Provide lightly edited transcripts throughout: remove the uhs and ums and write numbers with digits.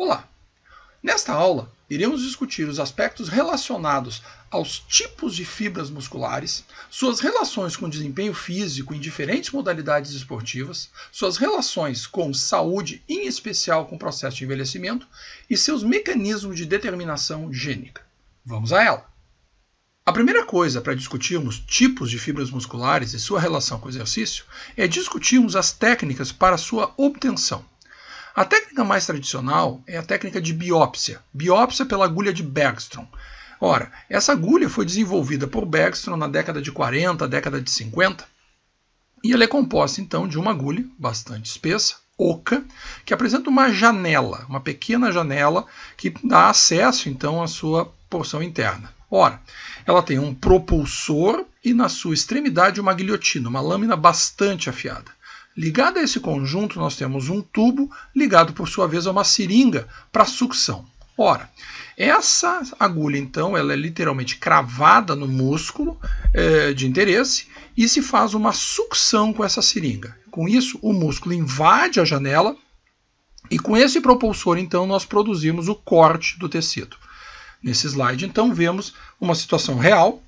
Olá! Nesta aula, iremos discutir os aspectos relacionados aos tipos de fibras musculares, suas relações com desempenho físico em diferentes modalidades esportivas, suas relações com saúde, em especial com o processo de envelhecimento, e seus mecanismos de determinação gênica. Vamos a ela! A primeira coisa para discutirmos tipos de fibras musculares e sua relação com o exercício é discutirmos as técnicas para sua obtenção. A técnica mais tradicional é a técnica de biópsia pela agulha de Bergstrom. Ora, essa agulha foi desenvolvida por Bergstrom na década de 40, década de 50, e ela é composta então de uma agulha bastante espessa, oca, que apresenta uma janela, uma pequena janela que dá acesso então à sua porção interna. Ora, ela tem um propulsor e na sua extremidade uma guilhotina, uma lâmina bastante afiada. Ligado a esse conjunto, nós temos um tubo ligado, por sua vez, a uma seringa para sucção. Ora, essa agulha, então, ela é literalmente cravada no músculo de interesse e se faz uma sucção com essa seringa. Com isso, o músculo invade a janela e com esse propulsor, então, nós produzimos o corte do tecido. Nesse slide, então, vemos uma situação real.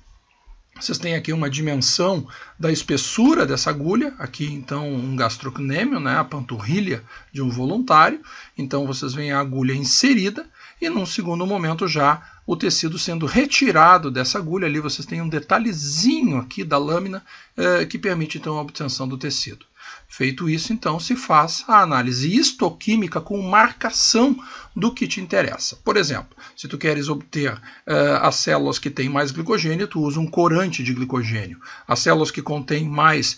Vocês têm aqui uma dimensão da espessura dessa agulha, aqui então um gastrocnêmio, né, a panturrilha de um voluntário. Então vocês veem a agulha inserida e num segundo momento já o tecido sendo retirado dessa agulha. Ali vocês têm um detalhezinho aqui da lâmina que permite então a obtenção do tecido. Feito isso, então, se faz a análise histoquímica com marcação do que te interessa. Por exemplo, se tu queres obter as células que têm mais glicogênio, tu usa um corante de glicogênio. As células que contêm mais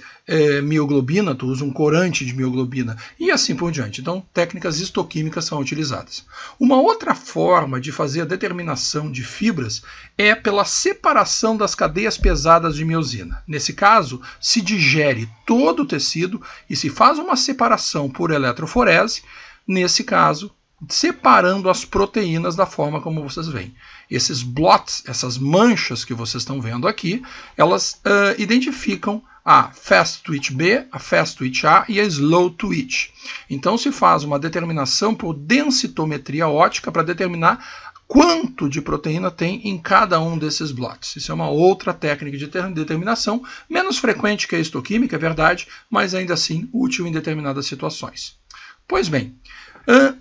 mioglobina, tu usa um corante de mioglobina. E assim por diante. Então, técnicas histoquímicas são utilizadas. Uma outra forma de fazer a determinação de fibras é pela separação das cadeias pesadas de miosina. Nesse caso, se digere todo o tecido e se faz uma separação por eletroforese, nesse caso, separando as proteínas da forma como vocês veem. Esses blots, essas manchas que vocês estão vendo aqui, elas identificam a Fast Twitch B, a Fast Twitch A e a Slow Twitch. Então se faz uma determinação por densitometria óptica para determinar quanto de proteína tem em cada um desses blots. Isso é uma outra técnica de determinação, menos frequente que a histoquímica, é verdade, mas ainda assim útil em determinadas situações. Pois bem,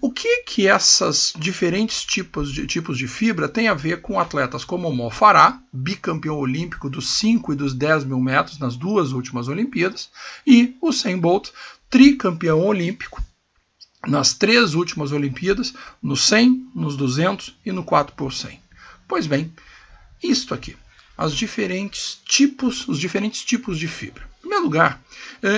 o que essas diferentes tipos de fibra têm a ver com atletas como o Mo Farah, bicampeão olímpico dos 5 e dos 10 mil metros nas duas últimas Olimpíadas, e o Usain Bolt, tricampeão olímpico nas 3 últimas Olimpíadas, no 100, nos 200 e no 4x100. Pois bem, isto aqui, os diferentes tipos de fibra. Em primeiro lugar,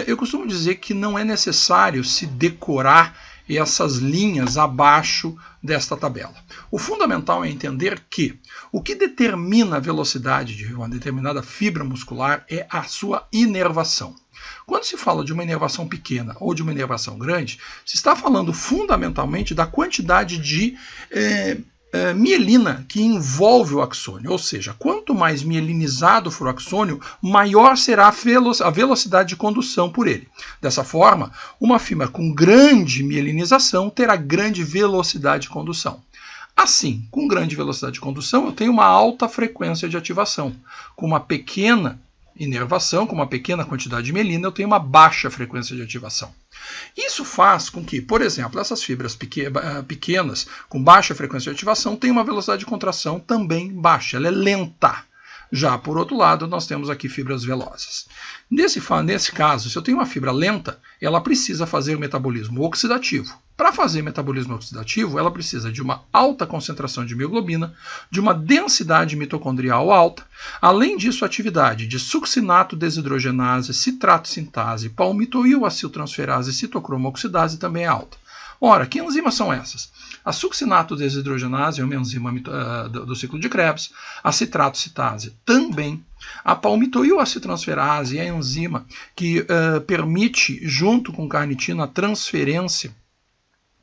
eu costumo dizer que não é necessário se decorar essas linhas abaixo desta tabela. O fundamental é entender que o que determina a velocidade de uma determinada fibra muscular é a sua inervação. Quando se fala de uma inervação pequena ou de uma inervação grande, se está falando fundamentalmente da quantidade de mielina que envolve o axônio, ou seja, quanto mais mielinizado for o axônio, maior será a velocidade de condução por ele. Dessa forma, uma fibra com grande mielinização terá grande velocidade de condução. Assim, com grande velocidade de condução, eu tenho uma alta frequência de ativação. Com uma pequena inervação, com uma pequena quantidade de mielina, eu tenho uma baixa frequência de ativação. Isso faz com que, por exemplo, essas fibras pequenas, com baixa frequência de ativação, tenham uma velocidade de contração também baixa, ela é lenta. Já, por outro lado, nós temos aqui fibras velozes. Nesse caso, se eu tenho uma fibra lenta, ela precisa fazer metabolismo oxidativo. Para fazer metabolismo oxidativo, ela precisa de uma alta concentração de mioglobina, de uma densidade mitocondrial alta, além disso, a atividade de succinato desidrogenase, citrato sintase, palmitoil aciltransferase e citocromo oxidase também é alta. Ora, que enzimas são essas? A succinato desidrogenase é uma enzima do ciclo de Krebs, a citrato sintase também. A palmitoil aciltransferase é a enzima que permite, junto com carnitina, a transferência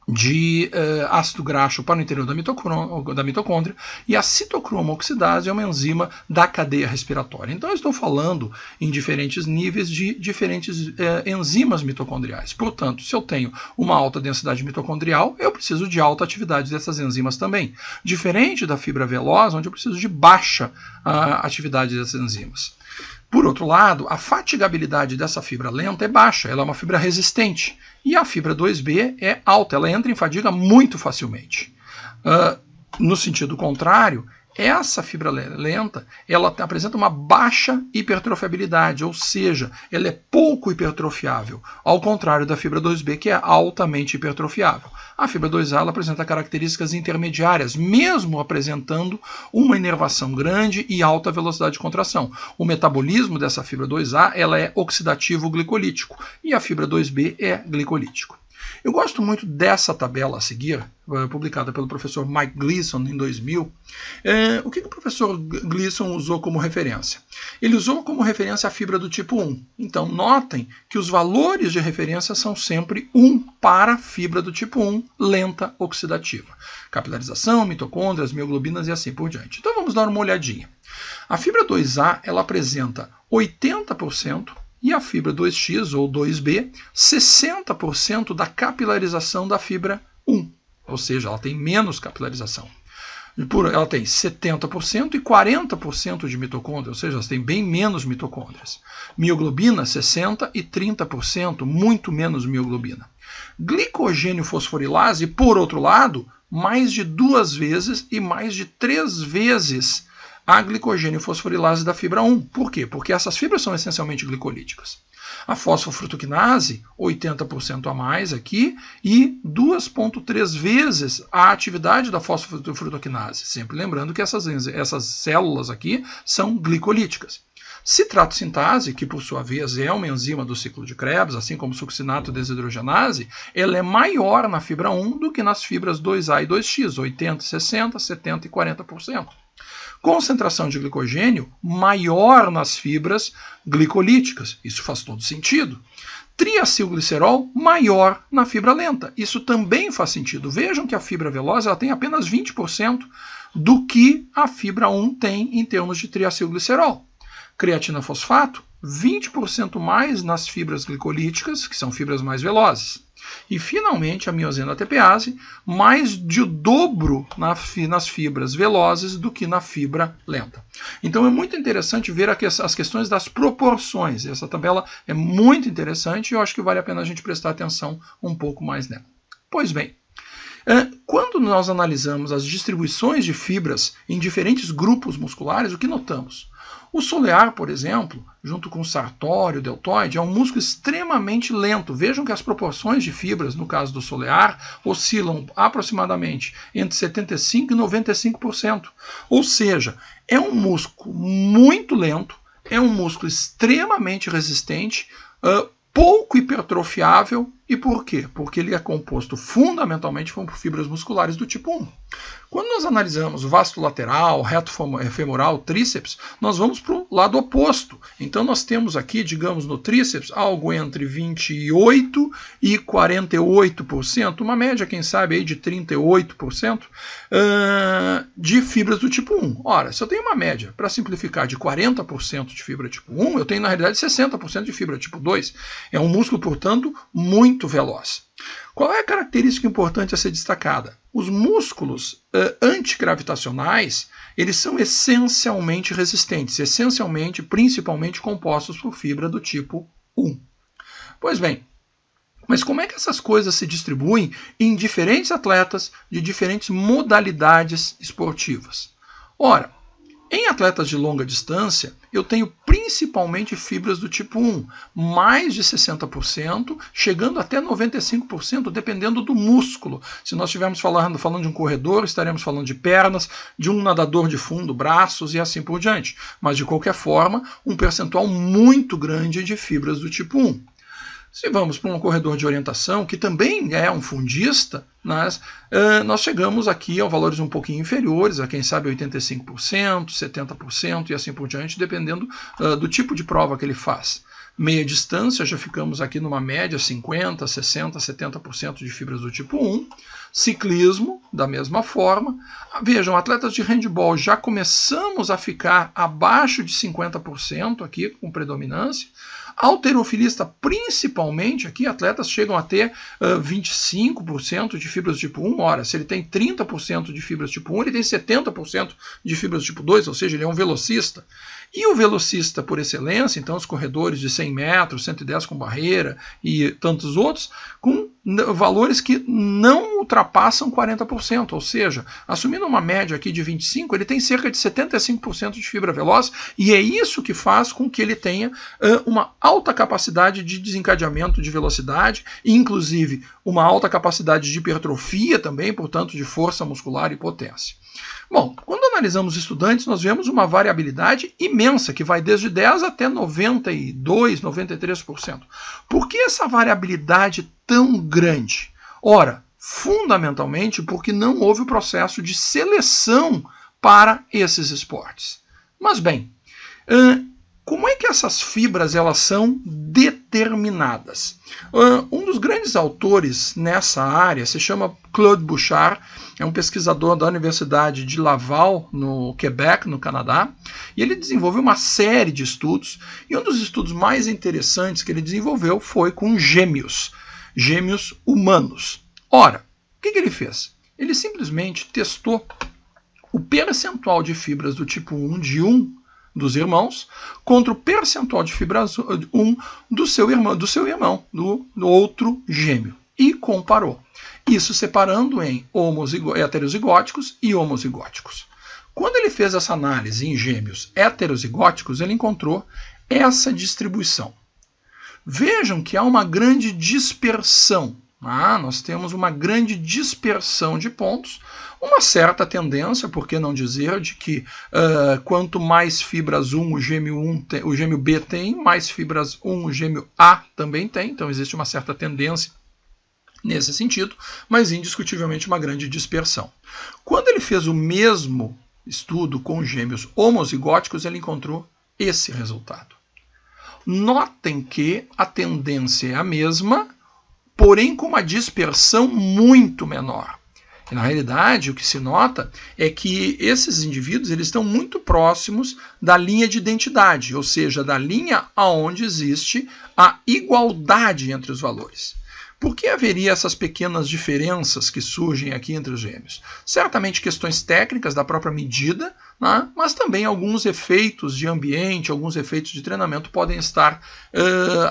de ácido graxo para o interior da mitocôndria, e a citocromo oxidase é uma enzima da cadeia respiratória. Então eu estou falando em diferentes níveis de diferentes enzimas mitocondriais. Portanto, se eu tenho uma alta densidade mitocondrial, eu preciso de alta atividade dessas enzimas também. Diferente da fibra veloz, onde eu preciso de baixa atividade dessas enzimas. Por outro lado, a fatigabilidade dessa fibra lenta é baixa, ela é uma fibra resistente. E a fibra 2B é alta, ela entra em fadiga muito facilmente. No sentido contrário, essa fibra lenta ela apresenta uma baixa hipertrofiabilidade, ou seja, ela é pouco hipertrofiável, ao contrário da fibra 2B, que é altamente hipertrofiável. A fibra 2A ela apresenta características intermediárias, mesmo apresentando uma inervação grande e alta velocidade de contração. O metabolismo dessa fibra 2A ela é oxidativo glicolítico e a fibra 2B é glicolítico. Eu gosto muito dessa tabela a seguir, publicada pelo professor Mike Gleason em 2000. O que o professor Gleason usou como referência? Ele usou como referência a fibra do tipo 1. Então, notem que os valores de referência são sempre 1 para a fibra do tipo 1, lenta oxidativa. Capilarização, mitocôndrias, mioglobinas e assim por diante. Então, vamos dar uma olhadinha. A fibra 2A ela apresenta 80%, e a fibra 2X ou 2B, 60% da capilarização da fibra 1, ou seja, ela tem menos capilarização. Ela tem 70% e 40% de mitocôndria, ou seja, ela tem bem menos mitocôndrias. Mioglobina, 60% e 30%, muito menos mioglobina. Glicogênio fosforilase, por outro lado, mais de 2 vezes e mais de 3 vezes a glicogênio fosforilase da fibra 1. Por quê? Porque essas fibras são essencialmente glicolíticas. A fosfofrutoquinase, 80% a mais aqui, e 2,3 vezes a atividade da fosfofrutoquinase. Sempre lembrando que essas células aqui são glicolíticas. Citrato-sintase, que por sua vez é uma enzima do ciclo de Krebs, assim como succinato desidrogenase, ela é maior na fibra 1 do que nas fibras 2A e 2X, 80%, 60%, 70% e 40%. Concentração de glicogênio maior nas fibras glicolíticas. Isso faz todo sentido. Triacilglicerol maior na fibra lenta. Isso também faz sentido. Vejam que a fibra veloz ela tem apenas 20% do que a fibra 1 tem em termos de triacilglicerol. Creatina fosfato, 20% mais nas fibras glicolíticas, que são fibras mais velozes. E, finalmente, a miosina ATPase, mais de o dobro nas fibras velozes do que na fibra lenta. Então, é muito interessante ver aqui as questões das proporções. Essa tabela é muito interessante e eu acho que vale a pena a gente prestar atenção um pouco mais nela. Pois bem, quando nós analisamos as distribuições de fibras em diferentes grupos musculares, o que notamos? O solear, por exemplo, junto com o sartório, o deltoide, é um músculo extremamente lento. Vejam que as proporções de fibras, no caso do solear, oscilam aproximadamente entre 75% e 95%. Ou seja, é um músculo muito lento, é um músculo extremamente resistente, pouco hipertrofiável. E por quê? Porque ele é composto fundamentalmente por fibras musculares do tipo 1. Quando nós analisamos o vasto lateral, reto femoral, tríceps, nós vamos para o lado oposto. Então nós temos aqui, digamos, no tríceps, algo entre 28% e 48%, uma média, quem sabe, aí de 38% de fibras do tipo 1. Ora, se eu tenho uma média, para simplificar, de 40% de fibra tipo 1, eu tenho, na realidade, 60% de fibra tipo 2. É um músculo, portanto, muito veloz. Qual é a característica importante a ser destacada? Os músculos antigravitacionais, eles são essencialmente resistentes, principalmente compostos por fibra do tipo 1. Pois bem, mas como é que essas coisas se distribuem em diferentes atletas de diferentes modalidades esportivas? Ora, em atletas de longa distância, eu tenho principalmente fibras do tipo 1, mais de 60%, chegando até 95%, dependendo do músculo. Se nós estivermos falando de um corredor, estaremos falando de pernas, de um nadador de fundo, braços e assim por diante. Mas, de qualquer forma, um percentual muito grande de fibras do tipo 1. Se vamos para um corredor de orientação, que também é um fundista, nós chegamos aqui a valores um pouquinho inferiores, a quem sabe 85%, 70% e assim por diante, dependendo do tipo de prova que ele faz. Meia distância, já ficamos aqui numa média 50%, 60%, 70% de fibras do tipo 1. Ciclismo, da mesma forma. Vejam, atletas de handball já começamos a ficar abaixo de 50% aqui, com predominância. Halterofilista, principalmente, aqui atletas chegam a ter 25% de fibras do tipo 1. Ora, se ele tem 30% de fibras do tipo 1, ele tem 70% de fibras do tipo 2, ou seja, ele é um velocista. E o velocista por excelência, então os corredores de 100 metros, 110 com barreira e tantos outros, com valores que não ultrapassam 40%, ou seja, assumindo uma média aqui de 25%, ele tem cerca de 75% de fibra veloz, e é isso que faz com que ele tenha uma alta capacidade de desencadeamento de velocidade, e inclusive uma alta capacidade de hipertrofia também, portanto de força muscular e potência. Bom, quando analisamos estudantes, nós vemos uma variabilidade imensa, que vai desde 10% até 92%, 93%. Por que essa variabilidade tão grande? Ora, fundamentalmente porque não houve o processo de seleção para esses esportes. Mas bem, como é que essas fibras elas são determinadas? Um dos grandes autores nessa área se chama Claude Bouchard, é um pesquisador da Universidade de Laval, no Quebec, no Canadá, e ele desenvolveu uma série de estudos, e um dos estudos mais interessantes que ele desenvolveu foi com gêmeos humanos. Ora, o que ele fez? Ele simplesmente testou o percentual de fibras do tipo 1 de um dos irmãos contra o percentual de fibras 1 do seu irmão, do outro gêmeo, e comparou. Isso separando em heterozigóticos e homozigóticos. Quando ele fez essa análise em gêmeos heterozigóticos, ele encontrou essa distribuição. Vejam que há uma grande dispersão. Nós temos uma grande dispersão de pontos, uma certa tendência, por que não dizer, de que quanto mais fibras 1 o gêmeo B tem, mais fibras 1 o gêmeo A também tem, então existe uma certa tendência nesse sentido, mas indiscutivelmente uma grande dispersão. Quando ele fez o mesmo estudo com gêmeos homozigóticos, ele encontrou esse resultado. Notem que a tendência é a mesma, porém com uma dispersão muito menor. E, na realidade, o que se nota é que esses indivíduos eles estão muito próximos da linha de identidade, ou seja, da linha onde existe a igualdade entre os valores. Por que haveria essas pequenas diferenças que surgem aqui entre os gêmeos? Certamente questões técnicas da própria medida, né? Mas também alguns efeitos de ambiente, alguns efeitos de treinamento podem estar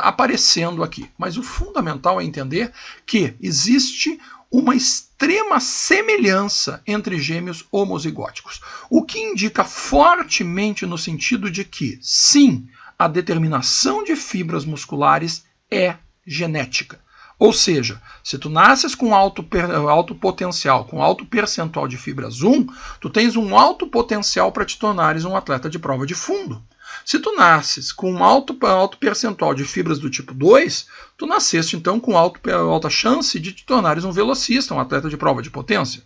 aparecendo aqui. Mas o fundamental é entender que existe uma extrema semelhança entre gêmeos homozigóticos, o que indica fortemente no sentido de que, sim, a determinação de fibras musculares é genética. Ou seja, se tu nasces com alto potencial, com alto percentual de fibras 1, tu tens um alto potencial para te tornares um atleta de prova de fundo. Se tu nasces com um alto percentual de fibras do tipo 2, tu nasceste então com alta chance de te tornares um velocista, um atleta de prova de potência.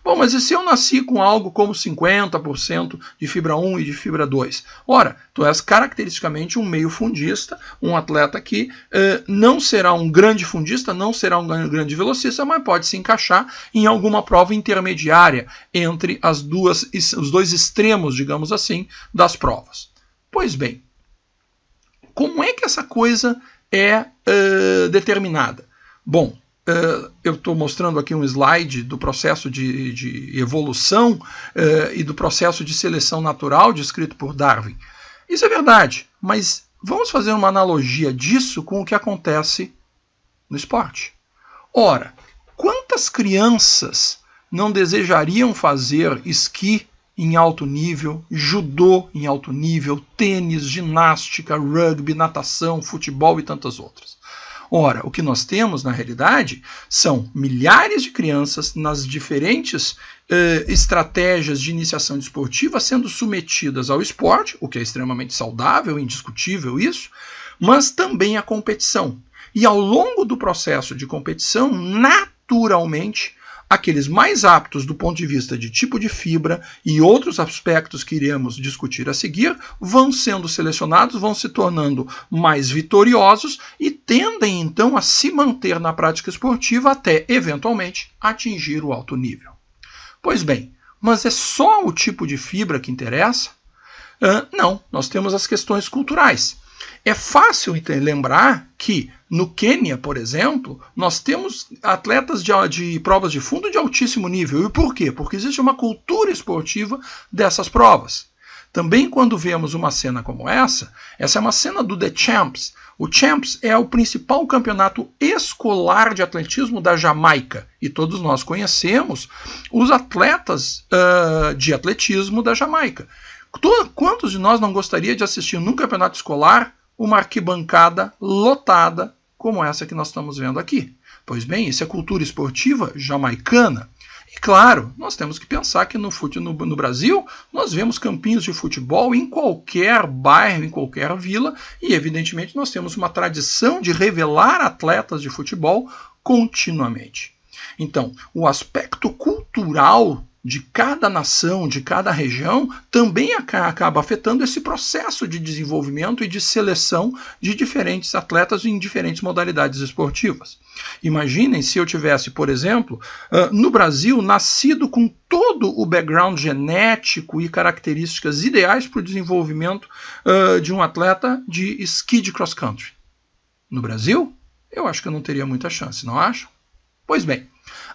Bom, mas e se eu nasci com algo como 50% de fibra 1 e de fibra 2? Ora, tu és caracteristicamente um meio fundista, um atleta que não será um grande fundista, não será um grande velocista, mas pode se encaixar em alguma prova intermediária entre os dois extremos, digamos assim, das provas. Pois bem, como é que essa coisa é determinada? Bom, eu estou mostrando aqui um slide do processo de evolução e do processo de seleção natural descrito por Darwin. Isso é verdade, mas vamos fazer uma analogia disso com o que acontece no esporte. Ora, quantas crianças não desejariam fazer esqui em alto nível, judô em alto nível, tênis, ginástica, rugby, natação, futebol e tantas outras? Ora, o que nós temos, na realidade, são milhares de crianças nas diferentes estratégias de iniciação desportiva sendo submetidas ao esporte, o que é extremamente saudável, indiscutível isso, mas também à competição. E ao longo do processo de competição, naturalmente, aqueles mais aptos do ponto de vista de tipo de fibra e outros aspectos que iremos discutir a seguir, vão sendo selecionados, vão se tornando mais vitoriosos e tendem então a se manter na prática esportiva até, eventualmente, atingir o alto nível. Pois bem, mas é só o tipo de fibra que interessa? Não, nós temos as questões culturais. É fácil lembrar que no Quênia, por exemplo, nós temos atletas de provas de fundo de altíssimo nível. E por quê? Porque existe uma cultura esportiva dessas provas. Também quando vemos uma cena como essa é uma cena do The Champs. O Champs é o principal campeonato escolar de atletismo da Jamaica. E todos nós conhecemos os atletas de atletismo da Jamaica. Quantos de nós não gostaria de assistir num campeonato escolar uma arquibancada lotada como essa que nós estamos vendo aqui? Pois bem, isso é cultura esportiva jamaicana. E claro, nós temos que pensar que no Brasil nós vemos campinhos de futebol em qualquer bairro, em qualquer vila, e evidentemente nós temos uma tradição de revelar atletas de futebol continuamente. Então, o aspecto cultural de cada nação, de cada região, também acaba afetando esse processo de desenvolvimento e de seleção de diferentes atletas em diferentes modalidades esportivas. Imaginem se eu tivesse, por exemplo, no Brasil, nascido com todo o background genético e características ideais para o desenvolvimento de um atleta de esqui de cross country. No Brasil, eu acho que eu não teria muita chance, não acham? Pois bem,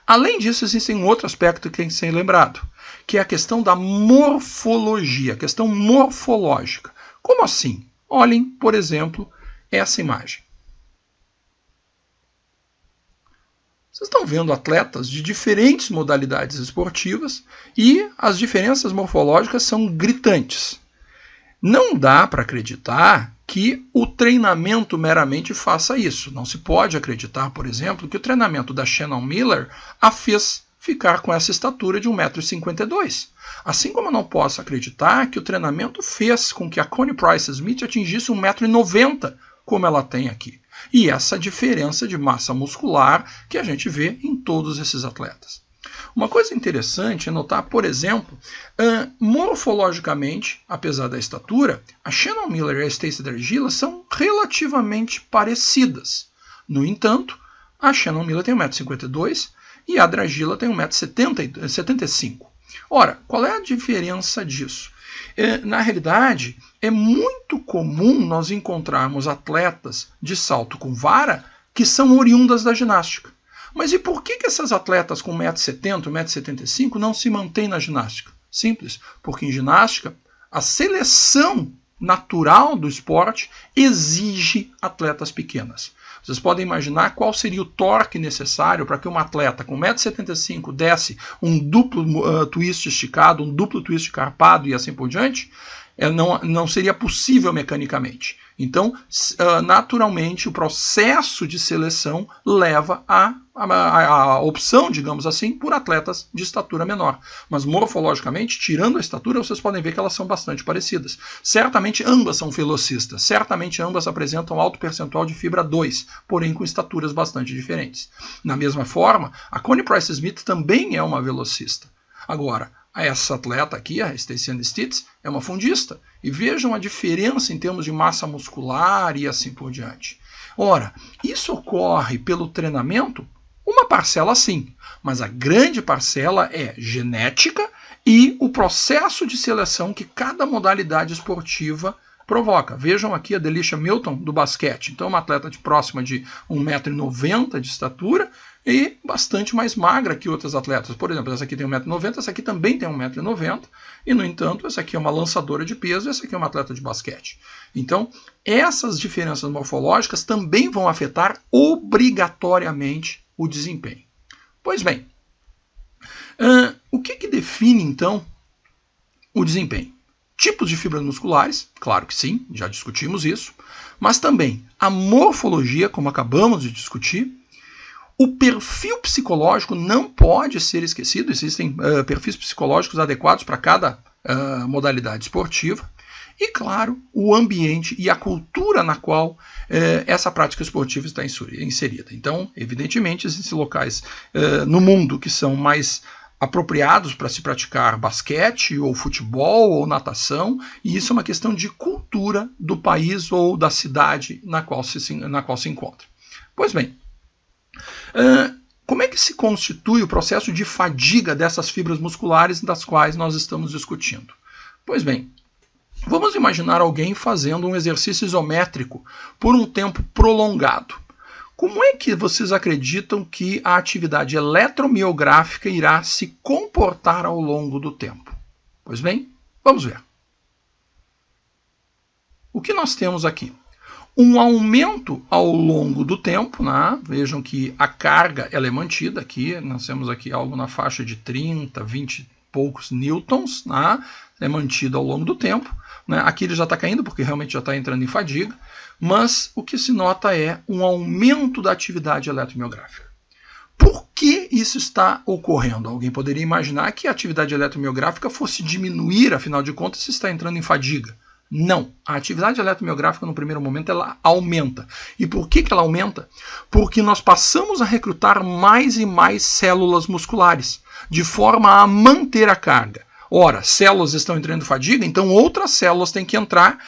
além disso, existe um outro aspecto que tem que ser lembrado, que é a questão da morfologia, a questão morfológica. Como assim? Olhem, por exemplo, essa imagem. Vocês estão vendo atletas de diferentes modalidades esportivas e as diferenças morfológicas são gritantes. Não dá para acreditar que o treinamento meramente faça isso. Não se pode acreditar, por exemplo, que o treinamento da Shannon Miller a fez ficar com essa estatura de 1,52 m. Assim como eu não posso acreditar que o treinamento fez com que a Connie Price Smith atingisse 1,90 m, como ela tem aqui. E essa diferença de massa muscular que a gente vê em todos esses atletas. Uma coisa interessante é notar, por exemplo, morfologicamente, apesar da estatura, a Shannon Miller e a Stacy Dragila são relativamente parecidas. No entanto, a Shannon Miller tem 1,52 m e a Dragila tem 1,75 m. Ora, qual é a diferença disso? Na realidade, é muito comum nós encontrarmos atletas de salto com vara que são oriundas da ginástica. Mas e por que essas atletas com 1,70 m, 1,75 m não se mantêm na ginástica? Simples, porque em ginástica a seleção natural do esporte exige atletas pequenas. Vocês podem imaginar qual seria o torque necessário para que uma atleta com 1,75 m desse um duplo twist esticado, um duplo twist carpado e assim por diante? Não seria possível mecanicamente. Então, naturalmente, o processo de seleção leva à opção, digamos assim, por atletas de estatura menor. Mas morfologicamente, tirando a estatura, vocês podem ver que elas são bastante parecidas. Certamente ambas são velocistas, certamente ambas apresentam alto percentual de fibra 2, porém com estaturas bastante diferentes. Na mesma forma, a Connie Price Smith também é uma velocista. Agora, essa atleta aqui, a Stacy Ann Stitz, é uma fundista. E vejam a diferença em termos de massa muscular e assim por diante. Ora, isso ocorre pelo treinamento? Uma parcela sim, mas a grande parcela é genética e o processo de seleção que cada modalidade esportiva provoca. Vejam aqui a Delisha Milton do basquete. Então, uma atleta próxima de 1,90 m de estatura e bastante mais magra que outras atletas. Por exemplo, essa aqui tem 1,90 m, essa aqui também tem 1,90 m, e, no entanto, essa aqui é uma lançadora de peso e essa aqui é uma atleta de basquete. Então, essas diferenças morfológicas também vão afetar obrigatoriamente o desempenho. Pois bem, o que define, então, o desempenho? Tipos de fibras musculares, claro que sim, já discutimos isso, mas também a morfologia, como acabamos de discutir. O perfil psicológico não pode ser esquecido, existem perfis psicológicos adequados para cada modalidade esportiva. E, claro, o ambiente e a cultura na qual essa prática esportiva está inserida. Então, evidentemente, existem locais no mundo que são mais apropriados para se praticar basquete, ou futebol, ou natação, e isso é uma questão de cultura do país ou da cidade na qual se encontra. Pois bem, como é que se constitui o processo de fadiga dessas fibras musculares das quais nós estamos discutindo? Pois bem, vamos imaginar alguém fazendo um exercício isométrico por um tempo prolongado. Como é que vocês acreditam que a atividade eletromiográfica irá se comportar ao longo do tempo? Pois bem, vamos ver. O que nós temos aqui? Um aumento ao longo do tempo, né? Vejam que a carga ela é mantida aqui, nós temos aqui algo na faixa de 30, 20 e poucos newtons, né? É mantido ao longo do tempo. Né? Aqui ele já está caindo porque realmente já está entrando em fadiga, mas o que se nota é um aumento da atividade eletromiográfica. Por que isso está ocorrendo? Alguém poderia imaginar que a atividade eletromiográfica fosse diminuir, afinal de contas, se está entrando em fadiga. Não, a atividade eletromiográfica no primeiro momento ela aumenta. E por que ela aumenta? Porque nós passamos a recrutar mais e mais células musculares, de forma a manter a carga. Ora, células estão entrando em fadiga, então outras células têm que entrar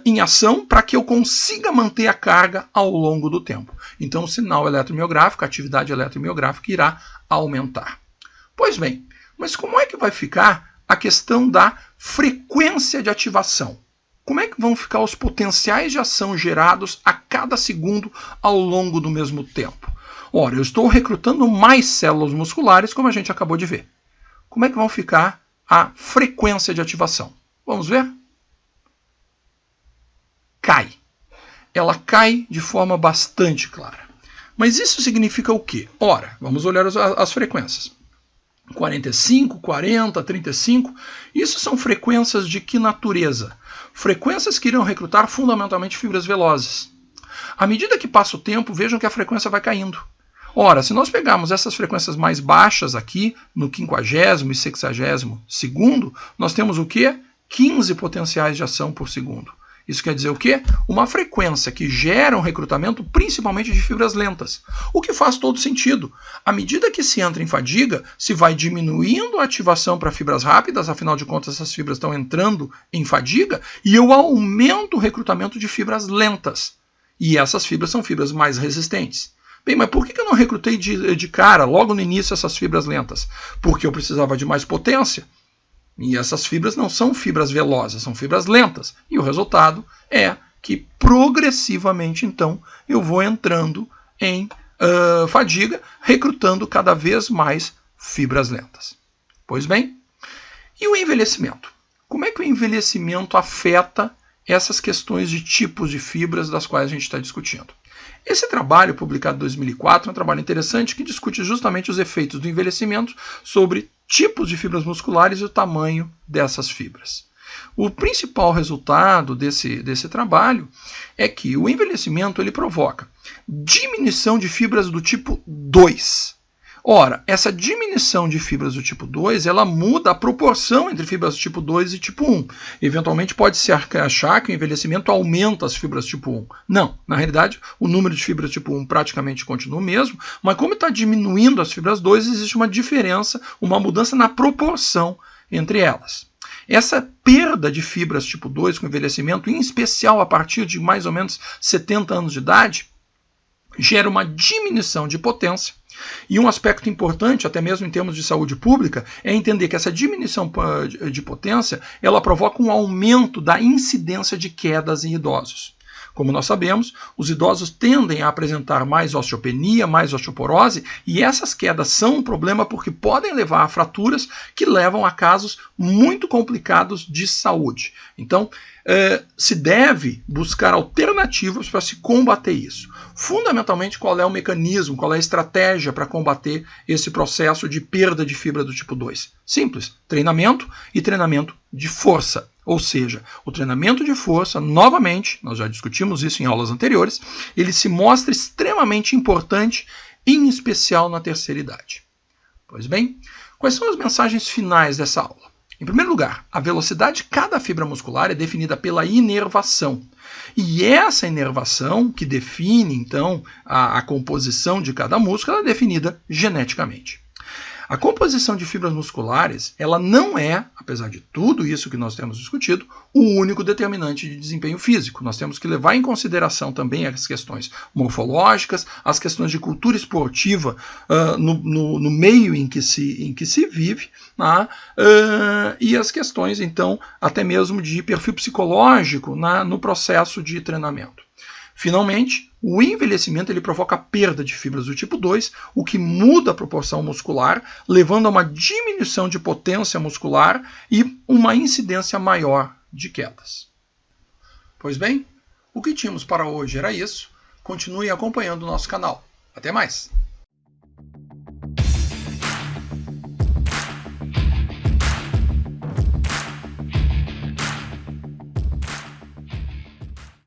em ação para que eu consiga manter a carga ao longo do tempo. Então o sinal eletromiográfico, a atividade eletromiográfica irá aumentar. Pois bem, mas como é que vai ficar a questão da frequência de ativação? Como é que vão ficar os potenciais de ação gerados a cada segundo ao longo do mesmo tempo? Ora, eu estou recrutando mais células musculares, como a gente acabou de ver. Como é que vão ficar a frequência de ativação? Vamos ver? Cai. Ela cai de forma bastante clara. Mas isso significa o quê? Ora, vamos olhar as frequências. 45, 40, 35, isso são frequências de que natureza? Frequências que irão recrutar fundamentalmente fibras velozes. À medida que passa o tempo, vejam que a frequência vai caindo. Ora, se nós pegarmos essas frequências mais baixas aqui, no 50º e 60º, nós temos o quê? 15 potenciais de ação por segundo. Isso quer dizer o quê? Uma frequência que gera um recrutamento principalmente de fibras lentas. O que faz todo sentido. À medida que se entra em fadiga, se vai diminuindo a ativação para fibras rápidas, afinal de contas essas fibras estão entrando em fadiga, e eu aumento o recrutamento de fibras lentas. E essas fibras são fibras mais resistentes. Bem, mas por que eu não recrutei de cara, logo no início, essas fibras lentas? Porque eu precisava de mais potência. E essas fibras não são fibras velozes, são fibras lentas. E o resultado é que progressivamente, então, eu vou entrando em fadiga, recrutando cada vez mais fibras lentas. Pois bem, e o envelhecimento? Como é que o envelhecimento afeta essas questões de tipos de fibras das quais a gente está discutindo? Esse trabalho, publicado em 2004, é um trabalho interessante que discute justamente os efeitos do envelhecimento sobre tipos de fibras musculares e o tamanho dessas fibras. O principal resultado desse trabalho é que o envelhecimento ele provoca diminuição de fibras do tipo 2. Ora, essa diminuição de fibras do tipo 2, ela muda a proporção entre fibras do tipo 2 e tipo 1. Eventualmente pode-se achar que o envelhecimento aumenta as fibras tipo 1. Não, na realidade, o número de fibras tipo 1 praticamente continua o mesmo, mas como está diminuindo as fibras 2, existe uma diferença, uma mudança na proporção entre elas. Essa perda de fibras tipo 2 com envelhecimento, em especial a partir de mais ou menos 70 anos de idade, gera uma diminuição de potência. E um aspecto importante, até mesmo em termos de saúde pública, é entender que essa diminuição de potência ela provoca um aumento da incidência de quedas em idosos. Como nós sabemos, os idosos tendem a apresentar mais osteopenia, mais osteoporose, e essas quedas são um problema porque podem levar a fraturas que levam a casos muito complicados de saúde. Então, se deve buscar alternativas para se combater isso. Fundamentalmente, qual é o mecanismo, qual é a estratégia para combater esse processo de perda de fibra do tipo 2? Simples, treinamento e treinamento de força. Ou seja, o treinamento de força, novamente, nós já discutimos isso em aulas anteriores, ele se mostra extremamente importante, em especial na terceira idade. Pois bem, quais são as mensagens finais dessa aula? Em primeiro lugar, a velocidade de cada fibra muscular é definida pela inervação. E essa inervação, que define, então, a composição de cada músculo, é definida geneticamente. A composição de fibras musculares, ela não é, apesar de tudo isso que nós temos discutido, o único determinante de desempenho físico. Nós temos que levar em consideração também as questões morfológicas, as questões de cultura esportiva no meio em que se vive, e as questões, então, até mesmo de perfil psicológico no processo de treinamento. Finalmente, o envelhecimento ele provoca a perda de fibras do tipo 2, o que muda a proporção muscular, levando a uma diminuição de potência muscular e uma incidência maior de quedas. Pois bem, o que tínhamos para hoje era isso. Continue acompanhando o nosso canal. Até mais!